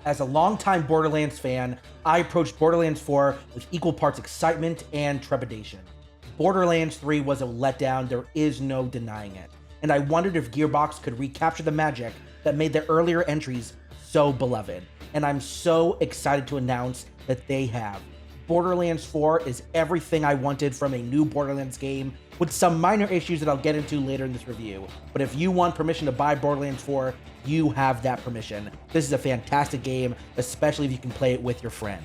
As a longtime Borderlands fan, I approached Borderlands 4 with equal parts excitement and trepidation. Borderlands 3 was a letdown, there is no denying it, and I wondered if Gearbox could recapture the magic that made their earlier entries so beloved, and I'm so excited to announce that they have. Borderlands 4 is everything I wanted from a new Borderlands game, with some minor issues that I'll get into later in this review. But if you want permission to buy Borderlands 4, you have that permission. This is a fantastic game, especially if you can play it with your friends.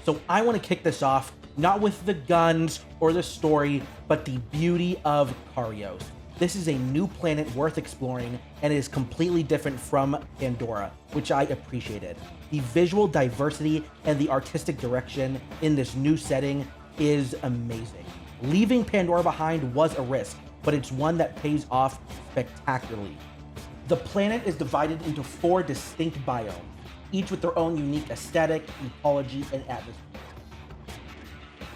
So I want to kick this off, not with the guns or the story, but the beauty of Karios. This is a new planet worth exploring, and it is completely different from Pandora, which I appreciated. The visual diversity and the artistic direction in this new setting is amazing. Leaving Pandora behind was a risk, but it's one that pays off spectacularly. The planet is divided into 4 distinct biomes, each with their own unique aesthetic, ecology, and atmosphere.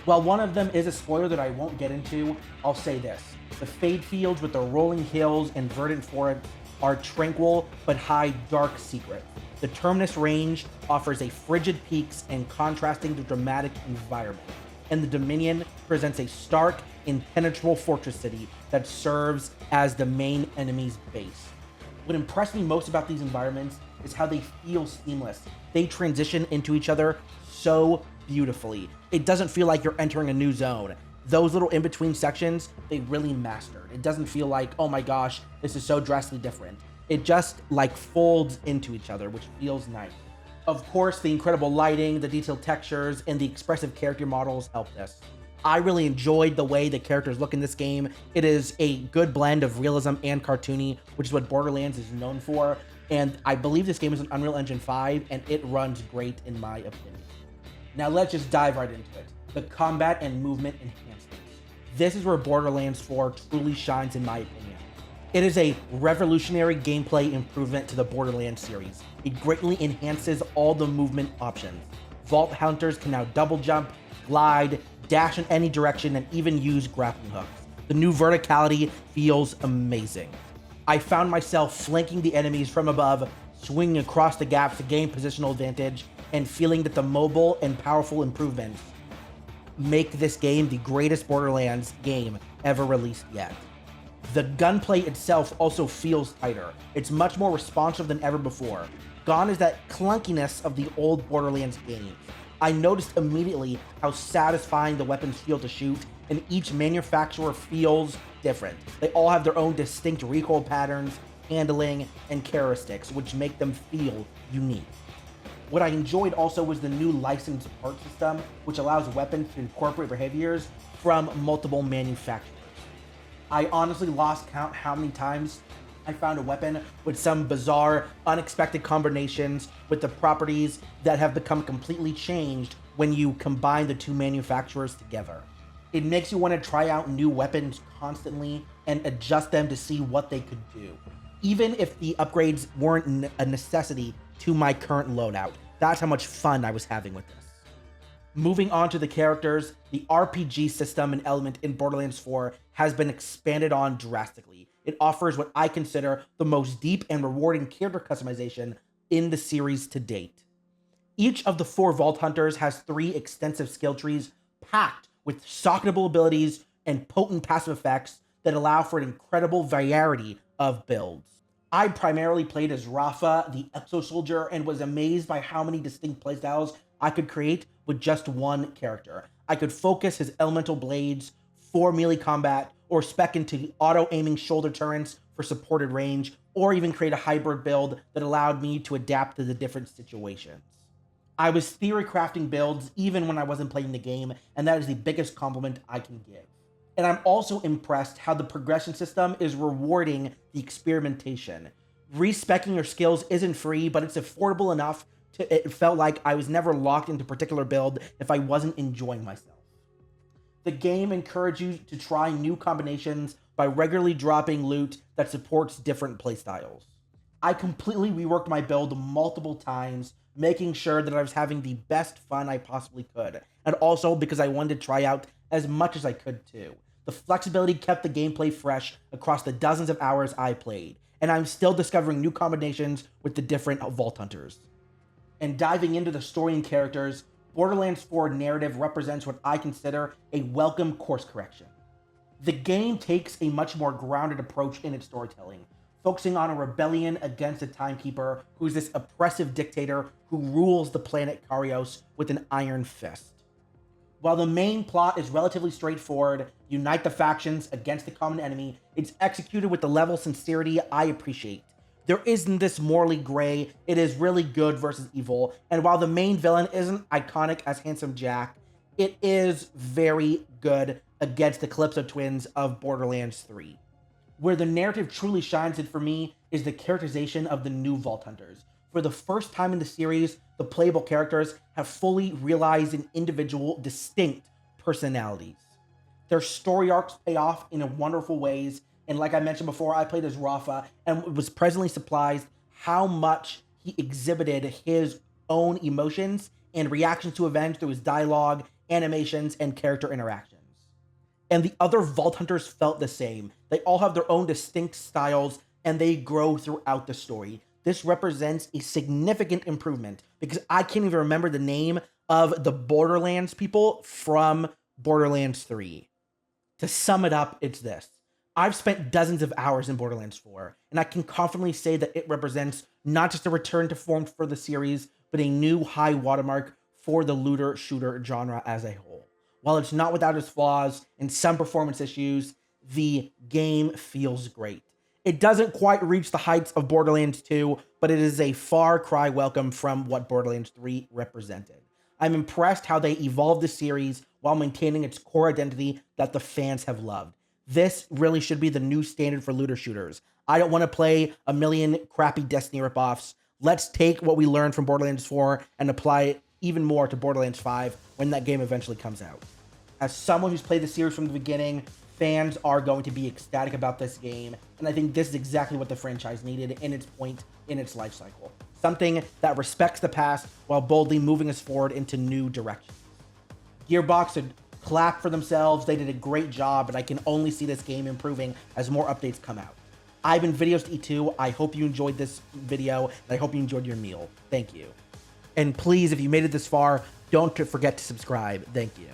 While one of them is a spoiler that I won't get into, I'll say this. The Fade Fields with their rolling hills and verdant forests are tranquil but high dark secrets. The Terminus Range offers a frigid peaks and contrasting to dramatic environment. And the Dominion presents a stark, impenetrable fortress city that serves as the main enemy's base. What impressed me most about these environments is how they feel seamless. They transition into each other so beautifully. It doesn't feel like you're entering a new zone. Those little in-between sections, they really mastered. It doesn't feel like, oh my gosh, this is so drastically different. It just like folds into each other, which feels nice. Of course, the incredible lighting, the detailed textures, and the expressive character models help this. I really enjoyed the way the characters look in this game. It is a good blend of realism and cartoony, which is what Borderlands is known for. And I believe this game is on Unreal Engine 5, and it runs great in my opinion. Now let's just dive right into it. The combat and movement enhancements. This is where Borderlands 4 truly shines in my opinion. It is a revolutionary gameplay improvement to the Borderlands series. It greatly enhances all the movement options. Vault Hunters can now double jump, glide, dash in any direction, and even use grappling hooks. The new verticality feels amazing. I found myself flanking the enemies from above, swinging across the gaps to gain positional advantage, and feeling that the mobile and powerful improvements make this game the greatest Borderlands game ever released yet. The gunplay itself also feels tighter. It's much more responsive than ever before. Gone is that clunkiness of the old Borderlands games. I noticed immediately how satisfying the weapons feel to shoot, and each manufacturer feels different. They all have their own distinct recoil patterns, handling, and characteristics, which make them feel unique. What I enjoyed also was the new licensed part system, which allows weapons to incorporate behaviors from multiple manufacturers. I honestly lost count how many times I found a weapon with some bizarre, unexpected combinations with the properties that have become completely changed when you combine the 2 manufacturers together. It makes you want to try out new weapons constantly and adjust them to see what they could do, even if the upgrades weren't a necessity to my current loadout. That's how much fun I was having with this. Moving on to the characters, the RPG system and element in Borderlands 4 has been expanded on drastically. It offers what I consider the most deep and rewarding character customization in the series to date. Each of the 4 Vault Hunters has 3 extensive skill trees packed with socketable abilities and potent passive effects that allow for an incredible variety of builds. I primarily played as Rafa, the Exo Soldier, and was amazed by how many distinct playstyles I could create with just one character. I could focus his elemental blades for melee combat, or spec into auto-aiming shoulder turrets for supported range, or even create a hybrid build that allowed me to adapt to the different situations. I was theory crafting builds even when I wasn't playing the game, and that is the biggest compliment I can give. And I'm also impressed how the progression system is rewarding the experimentation. Respecking your skills isn't free, but it's affordable enough it felt like I was never locked into a particular build if I wasn't enjoying myself. The game encourages you to try new combinations by regularly dropping loot that supports different playstyles. I completely reworked my build multiple times, making sure that I was having the best fun I possibly could, and also because I wanted to try out as much as I could too. The flexibility kept the gameplay fresh across the dozens of hours I played, and I'm still discovering new combinations with the different Vault Hunters. And diving into the story and characters, Borderlands 4 narrative represents what I consider a welcome course correction. The game takes a much more grounded approach in its storytelling, focusing on a rebellion against a timekeeper who's this oppressive dictator who rules the planet Karios with an iron fist. While the main plot is relatively straightforward, unite the factions against the common enemy, it's executed with the level of sincerity I appreciate. There isn't this morally gray, it is really good versus evil, and while the main villain isn't iconic as Handsome Jack, it is very good against the Calypso twins of Borderlands 3. Where the narrative truly shines in for me is the characterization of the new Vault Hunters. For the first time in the series, the playable characters have fully realized an individual, distinct personalities. Their story arcs pay off in wonderful ways, and like I mentioned before, I played as Rafa and was presently surprised how much he exhibited his own emotions and reactions to events through his dialogue, animations, and character interactions. And the other Vault Hunters felt the same. They all have their own distinct styles, and they grow throughout the story. This represents a significant improvement because I can't even remember the name of the Borderlands people from Borderlands 3. To sum it up, it's this. I've spent dozens of hours in Borderlands 4, and I can confidently say that it represents not just a return to form for the series, but a new high watermark for the looter-shooter genre as a whole. While it's not without its flaws and some performance issues, the game feels great. It doesn't quite reach the heights of Borderlands 2, but it is a far cry welcome from what Borderlands 3 represented. I'm impressed how they evolved the series while maintaining its core identity that the fans have loved. This really should be the new standard for looter shooters. I don't want to play a million crappy Destiny ripoffs. Let's take what we learned from Borderlands 4 and apply it even more to Borderlands 5 when that game eventually comes out. As someone who's played the series from the beginning, fans are going to be ecstatic about this game, and I think this is exactly what the franchise needed in its point in its life cycle. Something that respects the past while boldly moving us forward into new directions. Gearbox should clap for themselves. They did a great job, and I can only see this game improving as more updates come out. I've been Videos to E2. I hope you enjoyed this video, and I hope you enjoyed your meal. Thank you. And please, if you made it this far, don't forget to subscribe. Thank you.